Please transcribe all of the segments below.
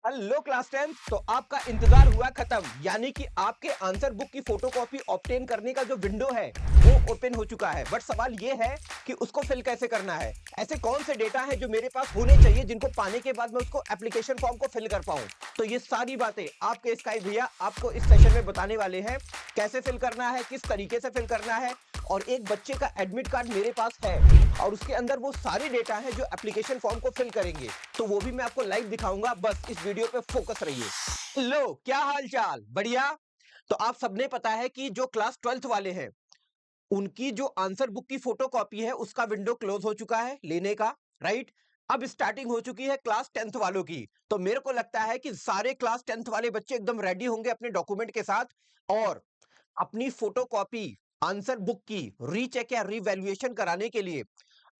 Hello class 10। तो आपका इंतजार हुआ खत्म, यानी कि आपके आंसर बुक की फोटोकॉपी ऑब्टेन करने का जो विंडो है वो ओपन हो चुका है। बट सवाल ये है कि उसको फिल कैसे करना है। ऐसे कौन से डेटा है जो मेरे पास होने चाहिए जिनको पाने के बाद मैं उसको एप्लीकेशन फॉर्म को फिल कर पाऊं। तो ये सारी बातें आपके स्काई भैया आपको इस सेशन में बताने वाले हैं। कैसे फिल करना है, किस तरीके से फिल करना है। और एक बच्चे का एडमिट कार्ड मेरे पास है और उसके अंदर वो सारे डेटा है जो एप्लीकेशन फॉर्म को फिल करेंगे। तो वो भी मैं आपको लाइव दिखाऊंगा। बस इस वीडियो पे फोकस रहिए। लो, क्या हाल चाल, बढ़िया। तो आप सबने पता है कि जो क्लास 12th वाले हैं उनकी जो आंसर बुक की फोटोकॉपी है उसका विंडो क्लोज हो चुका है लेने का, राइट। अब स्टार्टिंग हो चुकी है क्लास 10th वालों की। तो मेरे को लगता है कि सारे क्लास 10th वाले बच्चे एकदम रेडी होंगे अपने डॉक्यूमेंट के साथ और अपनी फोटोकॉपी आंसर बुक की रीचेक या रिवैल्यूएशन कराने के लिए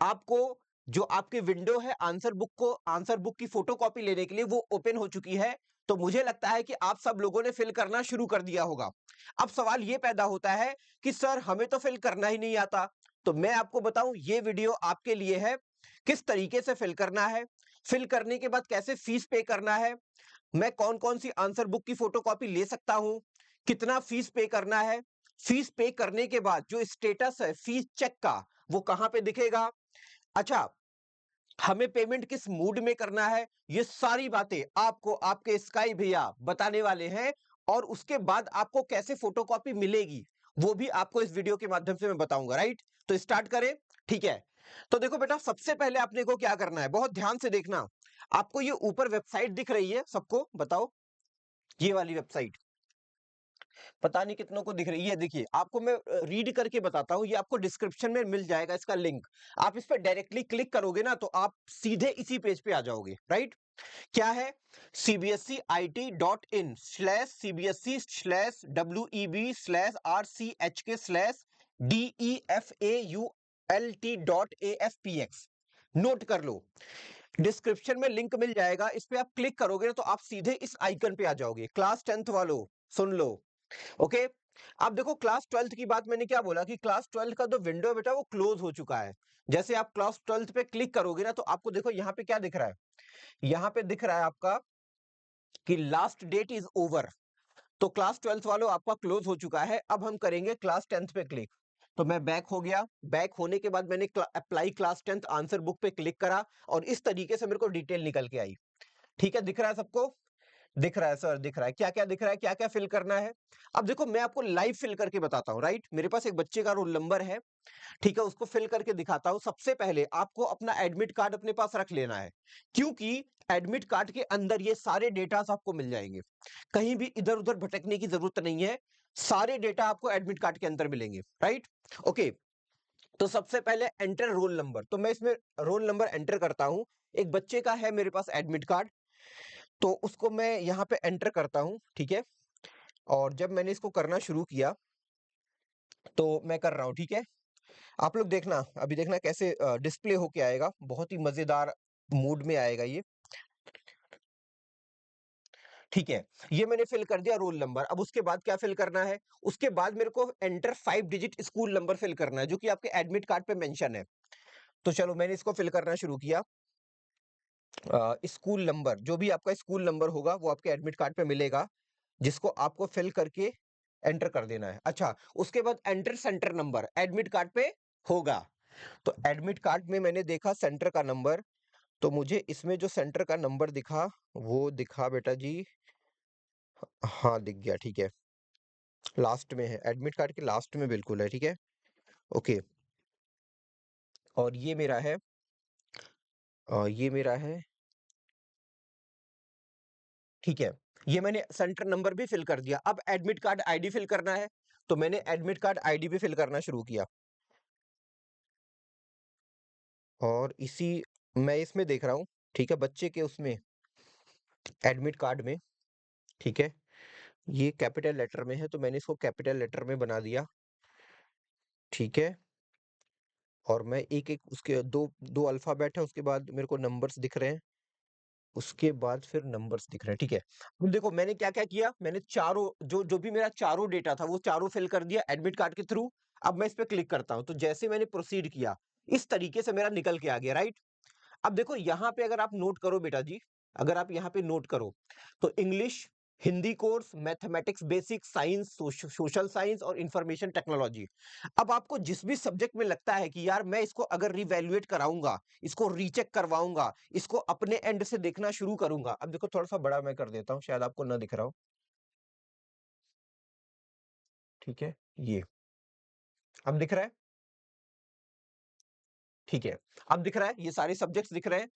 आपको जो आपकी विंडो है आंसर बुक की फोटोकॉपी लेने के लिए वो ओपन हो चुकी है। तो मुझे लगता है कि आप सब लोगों ने फिल करना शुरू कर दिया होगा। अब सवाल ये पैदा होता है कि सर हमें तो फिल करना ही नहीं आता। तो मैं आपको बताऊं, ये वीडियो आपके लिए है। किस तरीके से फिल करना है, फिल करने के बाद कैसे फीस पे करना है, मैं कौन कौन सी आंसर बुक की फोटोकॉपी ले सकता हूं, कितना फीस पे करना है, फीस पे करने के बाद जो स्टेटस है फीस चेक का वो कहां पे दिखेगा। अच्छा, हमें पेमेंट किस मूड में करना है, ये सारी बातें आपको आपके स्काई भैया बताने वाले हैं। और उसके बाद आपको कैसे फोटोकॉपी मिलेगी वो भी आपको इस वीडियो के माध्यम से मैं बताऊंगा, राइट। तो स्टार्ट करें, ठीक है। तो देखो बेटा, सबसे पहले आपने को क्या करना है, बहुत ध्यान से देखना। आपको ये ऊपर वेबसाइट दिख रही है, सबको बताओ, ये वाली वेबसाइट पता नहीं कितनों को दिख रही है। देखिए, आपको मैं रीड करके बताता हूँ, ये आपको डिस्क्रिप्शन में मिल जाएगा इसका लिंक। आप इस पर डायरेक्टली क्लिक करोगे ना तो आप सीधे इसी पेज पे आ जाओगे, राइट। क्या है, cbsc.in/cbsc/web/default.afpx। नोट कर लो, डिस्क्रिप्शन में लिंक मिल जाएगा, इस पे आप क्लिक करोगे ना तो आप सीधे इस आइकन पे आ जाओगे। क्लास 10th वालों सुन लो, ओके। अब देखो, क्लास 12th की बात मैंने क्या बोला कि क्लास 12th का जो विंडो है बेटा वो क्लोज हो चुका है। जैसे आप क्लास 12th पे क्लिक करोगे ना तो आपको देखो यहाँ पे क्या दिख रहा है, यहाँ पे दिख रहा है आपका कि लास्ट डेट इज ओवर। तो क्लास 12th वालों आपका क्लोज हो चुका है। अब हम करेंगे क्लास 10th पे क्लिक। तो मैं बैक हो गया, बैक होने के बाद मैंने apply class 10th answer book पे क्लिक करा और इस तरीके से मेरे को डिटेल निकल के आई। ठीक है, दिख रहा है सबको, दिख रहा है सर, दिख रहा है, क्या क्या दिख रहा है, क्या क्या फिल करना है। अब देखो, मैं आपको लाइव फिल करके बताता हूँ, राइट। मेरे पास एक बच्चे का रोल नंबर है, ठीक है, उसको फिल करके दिखाता हूं। सबसे पहले आपको अपना एडमिट कार्ड अपने पास रख लेना है, क्योंकि एडमिट कार्ड के अंदर ये सारे डेटा आपको मिल जाएंगे। कहीं भी इधर उधर भटकने की जरूरत नहीं है, सारे डेटा आपको एडमिट कार्ड के अंदर मिलेंगे, राइट। ओके, तो सबसे पहले एंटर रोल नंबर। तो मैं इसमें रोल नंबर एंटर करता हूं। एक बच्चे का है मेरे पास एडमिट कार्ड, तो उसको मैं यहाँ पे एंटर करता हूं, ठीक है। और जब मैंने इसको करना शुरू किया तो मैं कर रहा हूं, ठीक है। आप लोग देखना, अभी देखना कैसे डिस्प्ले होके आएगा, बहुत ही मजेदार मूड में आएगा ये, ठीक है। ये मैंने फिल कर दिया रोल नंबर। अब उसके बाद क्या फिल करना है, उसके बाद मेरे को enter 5 digit school number fill करना है जो कि आपके एडमिट कार्ड पे मेंशन है। तो चलो मैंने इसको फिल करना शुरू किया। स्कूल नंबर, जो भी आपका स्कूल नंबर होगा वो आपके एडमिट कार्ड पे मिलेगा, जिसको आपको फिल करके एंटर कर देना है। अच्छा, उसके बाद enter centre number admit card पे होगा। तो एडमिट कार्ड में मैंने देखा सेंटर का नंबर, तो मुझे इसमें जो सेंटर का नंबर दिखा वो दिखा बेटा जी, हाँ दिख गया, ठीक है। लास्ट में है, एडमिट कार्ड के लास्ट में बिल्कुल है, ठीक है। ओके, और ये मेरा है, ये मेरा है, ठीक है। ये मैंने सेंटर नंबर भी फिल कर दिया। अब एडमिट कार्ड आईडी फिल करना है, तो मैंने एडमिट कार्ड आईडी भी फिल करना शुरू किया। और इसी मैं इसमें देख रहा हूँ, ठीक है, बच्चे के उसमें एडमिट कार्ड में, ठीक है, ये कैपिटल लेटर में है तो मैंने इसको कैपिटल लेटर में बना दिया, ठीक है। और मैं एक-एक उसके दो अल्फ़ाबेट है, उसके बाद मेरे को नंबर्स दिख रहे हैं, उसके बाद फिर नंबर्स दिख रहे हैं, ठीक है। अब देखो मैंने क्या-क्या किया, मैंने चारों जो भी मेरा चारों डेटा था वो चारों फिल कर दिया एडमिट कार्ड के थ्रू। अब मैं इस पे क्लिक करता हूँ, तो जैसे मैंने प्रोसीड किया, इस तरीके से मेरा निकल के आ गया, राइट। अब देखो यहाँ पे अगर आप नोट करो बेटा जी, अगर आप यहाँ पे नोट करो तो English, Hindi course, mathematics basic, science, social science और इंफॉर्मेशन टेक्नोलॉजी। अब आपको जिस भी सब्जेक्ट में लगता है कि यार मैं इसको अगर रिवैल्यूएट कराऊंगा, इसको रीचेक करवाऊंगा, इसको अपने एंड से देखना शुरू करूंगा। अब देखो थोड़ा सा बड़ा मैं कर देता हूं, शायद आपको ना दिख रहा हो। ठीक है, ये अब दिख रहा है? ठीक है, अब दिख रहा है, ये सारे सब्जेक्ट्स दिख रहे हैं।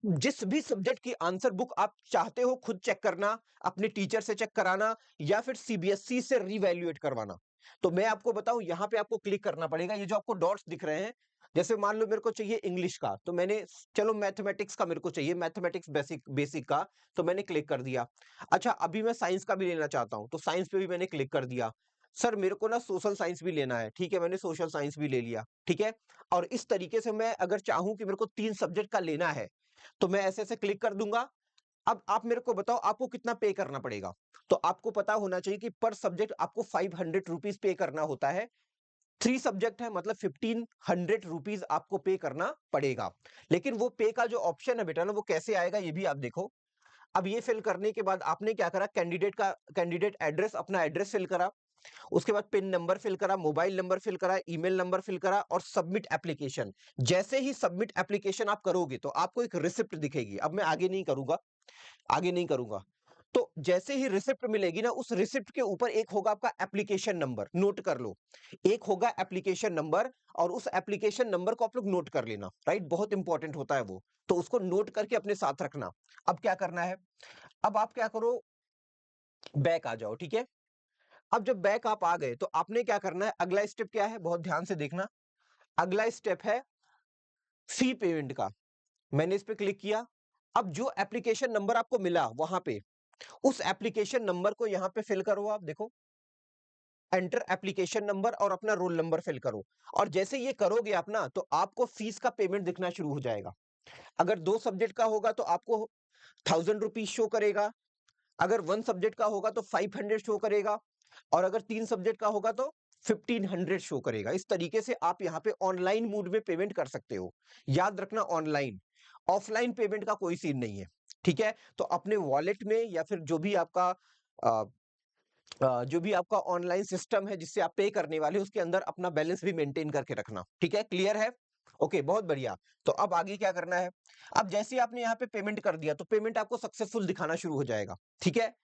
जिस भी सब्जेक्ट की आंसर बुक आप चाहते हो खुद चेक करना, अपने टीचर से चेक कराना या फिर सीबीएसई से रिवैल्यूएट करवाना, तो मैं आपको बताऊं यहां पे आपको क्लिक करना पड़ेगा। ये जो आपको डॉट्स दिख रहे हैं, जैसे मान लो मेरे को चाहिए इंग्लिश का, तो मैंने चलो मैथमेटिक्स का मेरे को चाहिए, मैथमेटिक्स बेसिक बेसिक का, तो मैंने क्लिक कर दिया। अच्छा अभी मैं साइंस का भी लेना चाहता हूं, तो साइंस पे भी मैंने क्लिक कर दिया। सर मेरे को ना सोशल साइंस भी लेना है, ठीक है मैंने सोशल साइंस भी ले लिया। ठीक है, और इस तरीके से मैं अगर चाहूं कि मेरे को 3 सब्जेक्ट का लेना है, तो मैं ऐसे-ऐसे क्लिक कर दूंगा। अब आप मेरे को बताओ आपको कितना पे करना पड़ेगा? तो आपको पता होना चाहिए कि पर सब्जेक्ट आपको 500 रुपीज़ पे करना होता है। 3 सब्जेक्ट है मतलब 1500 रुपीज़ आपको पे करना पड़ेगा। लेकिन वो पे का जो ऑप्शन है बेटा ना, वो कैसे आएगा ये भी आप देखो। अब ये फिल करने के बाद आपने क्या करा, कैंडिडेट एड्रेस, अपना एड्रेस फिल करा। उसके बाद पिन नंबर फिल करा, मोबाइल नंबर फिल करा, ईमेल नंबर फिल करा और सबमिट एप्लीकेशन। जैसे ही सबमिट एप्लीकेशन आप करोगे तो आपको एक रिसिप्ट दिखेगी। अब मैं आगे नहीं करूंगा, आगे नहीं करूंगा। तो जैसे ही रिसिप्ट मिलेगी ना, उस रिसिप्ट के ऊपर एक होगा आपका एप्लीकेशन नंबर, नोट कर लो। एक होगा एप्लीकेशन नंबर, और उस एप्लीकेशन नंबर को आप लोग नोट कर लेना, राइट? बहुत इंपॉर्टेंट होता है वो, तो उसको नोट करके अपने साथ रखना। अब क्या करना है, अब आप क्या करो, बैक आ जाओ। ठीक है, अब जब बैक आप आ गए तो आपने क्या करना है, अगला स्टेप क्या है, बहुत ध्यान से देखना। अगला स्टेप है फी पेमेंट का। मैंने इस पे क्लिक किया। अब जो एप्लीकेशन नंबर आपको मिला वहां पे, उस एप्लीकेशन नंबर को यहां पे फिल करो। आप देखो, एंटर एप्लीकेशन नंबर और अपना रोल नंबर फिल करो। और जैसे ये करोगे आप ना, तो आपको फीस का पेमेंट दिखना शुरू हो जाएगा। अगर 2 सब्जेक्ट का होगा तो आपको 1000 रुपीज शो करेगा। अगर 1 सब्जेक्ट का होगा तो 500 शो करेगा, और अगर 3 सब्जेक्ट का होगा तो 1500 शो करेगा। इस तरीके से आप यहाँ पे ऑनलाइन मोड में पेमेंट कर सकते हो। याद रखना, ऑनलाइन, ऑफलाइन पेमेंट का कोई सीन नहीं है। ठीक है, तो अपने वॉलेट में या फिर जो भी आपका ऑनलाइन सिस्टम है जिससे आप पे करने वाले हो, उसके अंदर अपना बैलेंस भी मेंटेन करके रखना। ठीक है, क्लियर है? ओके, बहुत बढ़िया। तो अब आगे क्या करना है, अब जैसे ही आपने यहाँ पे पेमेंट कर दिया तो पेमेंट आपको सक्सेसफुल दिखाना शुरू हो जाएगा। ठीक है,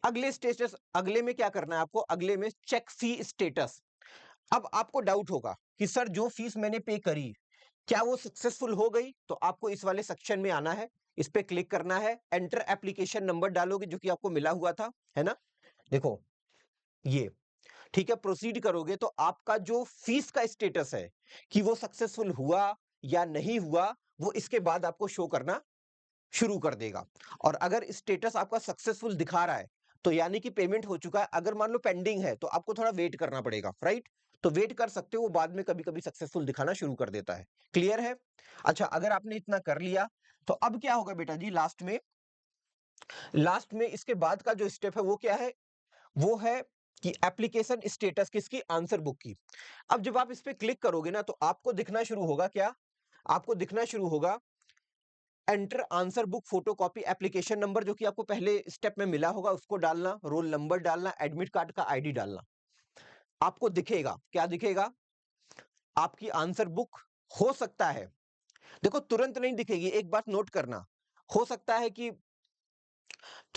अगले में क्या करना है आपको, अगले में चेक फी स्टेटस। अब आपको डाउट होगा कि सर जो फीस मैंने पे करी, क्या वो सक्सेसफुल हो गई? तो आपको इस वाले सेक्शन में आना है, इस पे क्लिक करना है, एंटर एप्लीकेशन नंबर डालोगे जो कि आपको मिला हुआ था, है ना? देखो ये, ठीक है, प्रोसीड करोगे तो आपका जो फीस का स्टेटस है कि वो सक्सेसफुल हुआ या नहीं हुआ, वो इसके बाद आपको शो करना शुरू कर देगा। और अगर स्टेटस आपका सक्सेसफुल दिखा रहा है तो यानी कि पेमेंट हो चुका है। अगर मान लो पेंडिंग है तो आपको थोड़ा वेट करना पड़ेगा, राइट? तो वेट कर सकते हो, वो बाद में कभी-कभी सक्सेसफुल दिखाना शुरू कर देता है। क्लियर है? अच्छा, अगर आपने इतना कर लिया तो अब क्या होगा बेटा जी, लास्ट में इसके बाद का जो स्टेप है वो क्या है? वो है कि एप्लीकेशन स्टेटस किसकी, आंसर बुक की। अब जब आप इस पे क्लिक करोगे ना तो आपको दिखना शुरू होगा क्या? आपको दिखना शुरू होगा enter answer book photocopy application number, जो कि आपको पहले स्टेप में मिला होगा, उसको डालना, रोल नंबर डालना, एडमिट कार्ड का आईडी डालना। आपको दिखेगा, क्या दिखेगा? आपकी आंसर बुक हो सकता है, देखो तुरंत नहीं दिखेगी, एक बात नोट करना, हो सकता है कि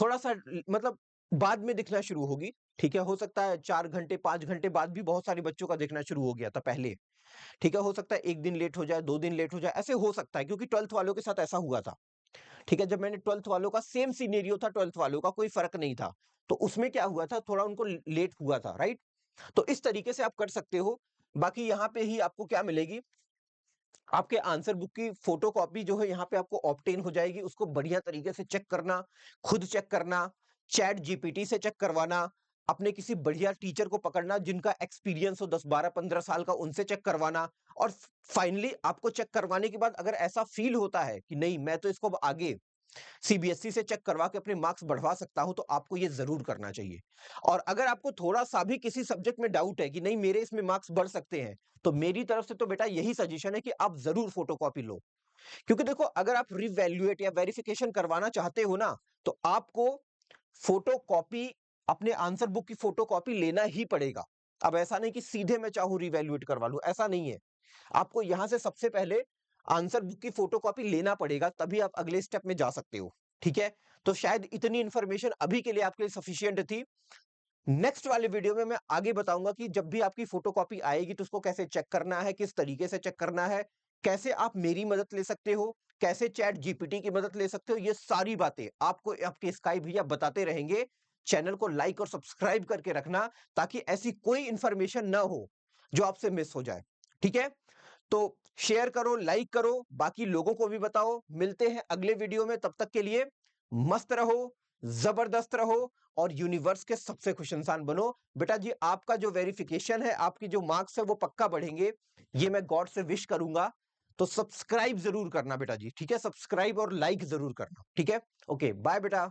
थोड़ा सा मतलब बाद में दिखना शुरू होगी। ठीक है, हो सकता है 4 घंटे 5 घंटे बाद भी बहुत सारे बच्चों का दिखना शुरू हो गया था पहले। ठीक है, हो सकता है 1 दिन लेट हो जाए, 2 दिन लेट हो जाए, ऐसे हो सकता है, क्योंकि 12th वालों के साथ ऐसा हुआ था। ठीक है, जब मैंने 12th वालों का सेम सिनेरियो था, 12th वालों का कोई फर्क नहीं था, तो उसमें क्या हुआ था, थोड़ा उनको लेट हुआ था, राइट? तो इस तरीके से आप कर सकते हो। बाकी यहाँ पे ही आपको क्या मिलेगी, आपके आंसर बुक की फोटोकॉपी जो है यहाँ पे आपको ऑब्टेन हो जाएगी। उसको बढ़िया तरीके से चेक करना, खुद चेक करना, चैट जीपीटी से चेक करवाना, अपने किसी बढ़िया टीचर को पकड़ना जिनका एक्सपीरियंस हो 10 12 15 साल का, उनसे चेक करवाना। और फाइनली आपको चेक करवाने के बाद अगर ऐसा फील होता है कि नहीं मैं तो इसको अब आगे सीबीएसई से चेक करवा के अपने मार्क्स बढ़वा सकता हूं, तो आपको ये जरूर करना चाहिए। और अगर आपको थोड़ा सा भी किसी सब्जेक्ट में डाउट है कि नहीं मेरे इसमें मार्क्स बढ़ सकते हैं, तो मेरी तरफ से तो बेटा यही सजेशन है कि आप जरूर फोटोकॉपी लो। क्योंकि देखो अगर आप रिवैल्यूएट या वेरिफिकेशन करवाना चाहते हो ना, तो आपको फोटोकॉपी, अपने आंसर बुक की फोटोकॉपी लेना ही पड़ेगा। अब ऐसा नहीं कि सीधे मैं चाहूं रिवैल्यूएट करवा लूं, ऐसा नहीं है। आपको यहां से सबसे पहले आंसर बुक की फोटोकॉपी लेना पड़ेगा, तभी आप अगले स्टेप में जा सकते हो। ठीक है, तो शायद इतनी इंफॉर्मेशन अभी के लिए आपके लिए सफिशियंट थी। नेक्स्ट वाले वीडियो में मैं आगे बताऊंगा कि जब भी आपकी फोटोकॉपी आएगी तो उसको कैसे चेक करना है, किस तरीके से चेक करना है, कैसे आप मेरी मदद ले सकते हो, कैसे चैट जीपीटी की मदद ले सकते हो। ये सारी बातें आपको आपके स्काई भैया बताते रहेंगे। चैनल को लाइक और सब्सक्राइब करके रखना, ताकि ऐसी कोई इंफॉर्मेशन ना हो जो आपसे मिस हो जाए। ठीक है, तो शेयर करो, लाइक करो, बाकी लोगों को भी बताओ। मिलते हैं अगले वीडियो में, तब तक के लिए मस्त रहो, जबरदस्त रहो और यूनिवर्स के सबसे खुश इंसान बनो। बेटा जी, आपका जो वेरिफिकेशन है, आपकी जो मार्क्स है वो पक्का बढ़ेंगे, ये मैं गॉड से विश करूंगा। तो सब्सक्राइब जरूर करना बेटा जी, ठीक है, सब्सक्राइब और लाइक जरूर करना। ठीक है, ओके बाय बेटा।